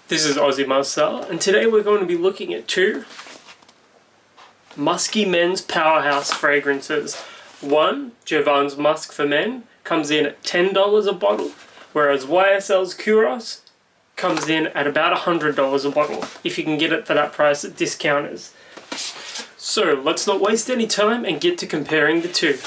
This is Aussie Marcel, and today we're going to be looking at two musky men's powerhouse fragrances. One, Jovan Musk for men, comes in at $10 a bottle, whereas YSL's Kouros comes in at about $100 a bottle, if you can get it for that price at discounters. So let's not waste any time and get to comparing the two.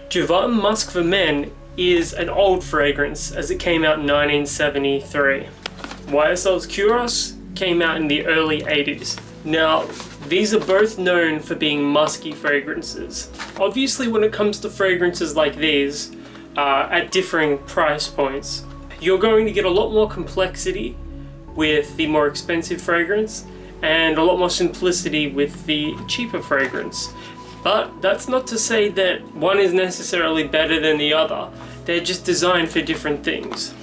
Juvon Musk for men is an old fragrance, as it came out in 1973. YSL's Kouros came out in the early 80s. Now, these are both known for being musky fragrances. Obviously, when it comes to fragrances like these, at differing price points, you're going to get a lot more complexity with the more expensive fragrance and a lot more simplicity with the cheaper fragrance. But that's not to say that one is necessarily better than the other. They're just designed for different things.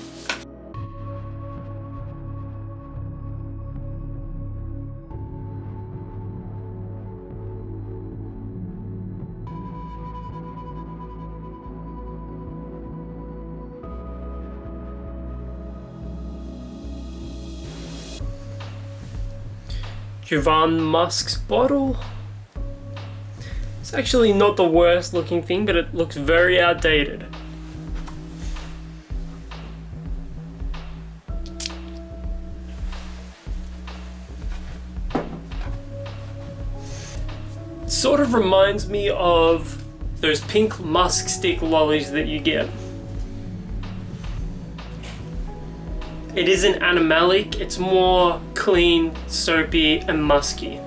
Jovan Musk's bottle. It's actually not the worst looking thing, but it looks very outdated. It sort of reminds me of those pink musk stick lollies that you get. It isn't animalic, it's more clean, soapy, and musky.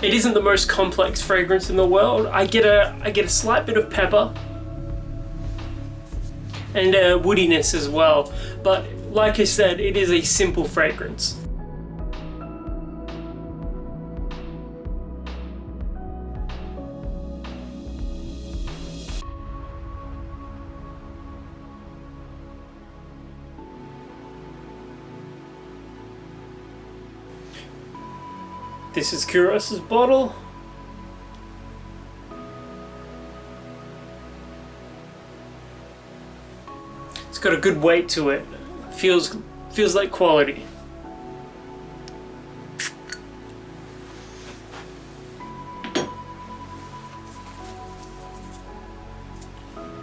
It isn't the most complex fragrance in the world. I get a slight bit of pepper and woodiness as well, but like I said, it is a simple fragrance. This is Kouros' bottle. It's got a good weight to it. Feels like quality.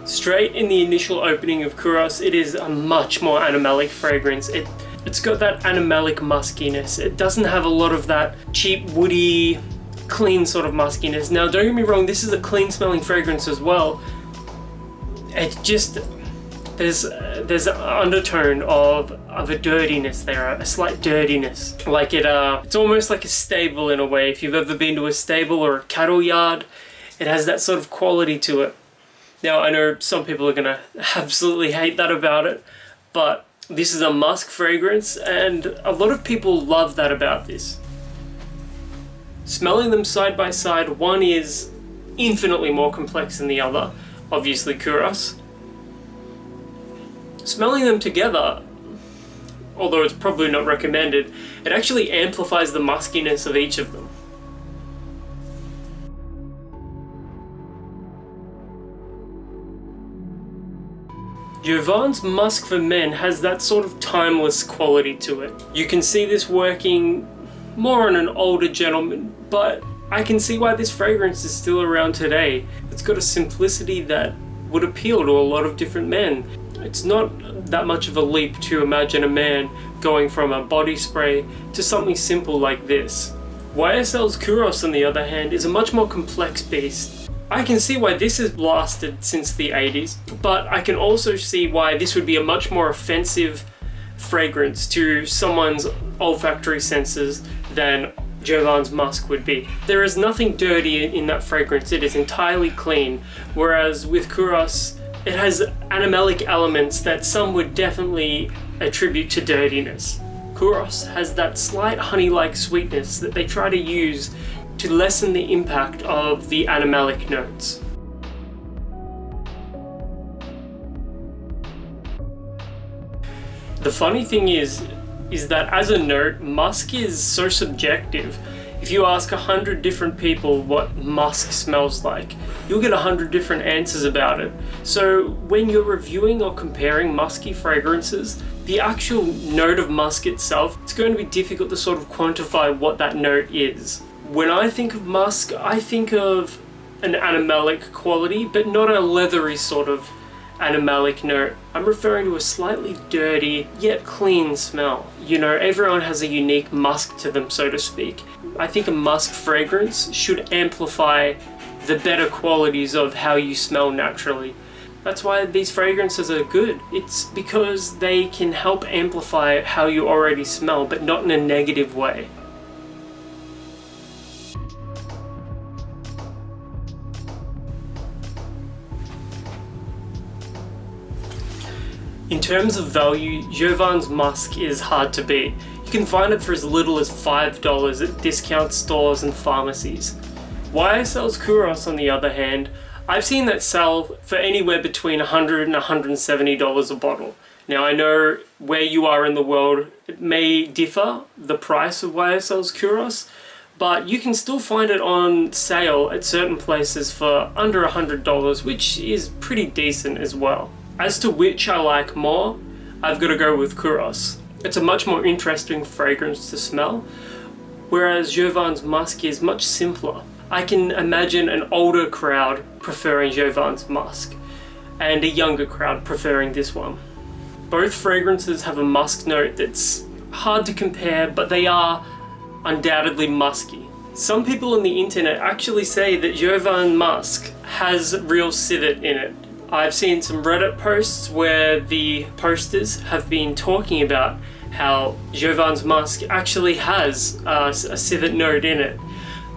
Straight in the initial opening of Kouros, it is a much more animalic fragrance. It's got that animalic muskiness. It doesn't have a lot of that cheap, woody, clean sort of muskiness. Now, don't get me wrong, this is a clean smelling fragrance as well. It just, there's an undertone of a dirtiness there, a slight dirtiness. Like it's almost like a stable in a way. If you've ever been to a stable or a cattle yard, it has that sort of quality to it. Now, I know some people are gonna absolutely hate that about it, but this is a musk fragrance, and a lot of people love that about this. Smelling them side by side, one is infinitely more complex than the other, obviously Kouros. Smelling them together, although it's probably not recommended, it actually amplifies the muskiness of each of them. Jovan's Musk for men has that sort of timeless quality to it. You can see this working more on an older gentleman, but I can see why this fragrance is still around today. It's got a simplicity that would appeal to a lot of different men. It's not that much of a leap to imagine a man going from a body spray to something simple like this. YSL's Kouros, on the other hand, is a much more complex beast. I can see why this has lasted since the 80s, but I can also see why this would be a much more offensive fragrance to someone's olfactory senses than Jovan's Musk would be. There is nothing dirty in that fragrance, it is entirely clean, whereas with Kouros, it has animalic elements that some would definitely attribute to dirtiness. Kouros has that slight honey-like sweetness that they try to use to lessen the impact of the animalic notes. The funny thing is that as a note, musk is so subjective. If you ask 100 different people what musk smells like, you'll get 100 different answers about it. So when you're reviewing or comparing musky fragrances, the actual note of musk itself, it's going to be difficult to sort of quantify what that note is. When I think of musk, I think of an animalic quality, but not a leathery sort of animalic note. I'm referring to a slightly dirty yet clean smell. You know, everyone has a unique musk to them, so to speak. I think a musk fragrance should amplify the better qualities of how you smell naturally. That's why these fragrances are good. It's because they can help amplify how you already smell, but not in a negative way. In terms of value, Jovan Musk is hard to beat. You can find it for as little as $5 at discount stores and pharmacies. YSL's Kouros, on the other hand, I've seen that sell for anywhere between $100 and $170 a bottle. Now I know where you are in the world, it may differ, the price of YSL's Kouros, but you can still find it on sale at certain places for under $100, which is pretty decent as well. As to which I like more, I've got to go with Kouros. It's a much more interesting fragrance to smell, whereas Jovan Musk is much simpler. I can imagine an older crowd preferring Jovan Musk, and a younger crowd preferring this one. Both fragrances have a musk note that's hard to compare, but they are undoubtedly musky. Some people on the internet actually say that Jovan Musk has real civet in it. I've seen some Reddit posts where the posters have been talking about how Jovan Musk actually has a civet note in it.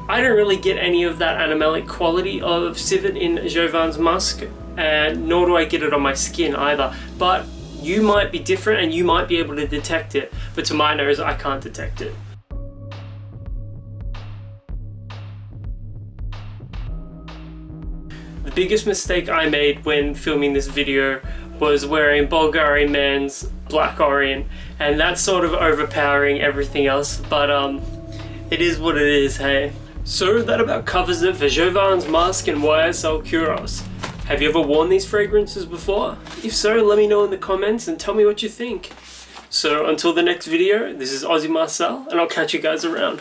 I don't really get any of that animalic quality of civet in Jovan Musk, and nor do I get it on my skin either. But you might be different and you might be able to detect it, but to my nose, I can't detect it. The biggest mistake I made when filming this video was wearing Bulgari Man's Black Orient, and that's sort of overpowering everything else, but it is what it is, hey. So that about covers it for Jovan Musk and YSL Kouros. Have you ever worn these fragrances before? If so, let me know in the comments and tell me what you think. So until the next video, this is Aussie Marcel, and I'll catch you guys around.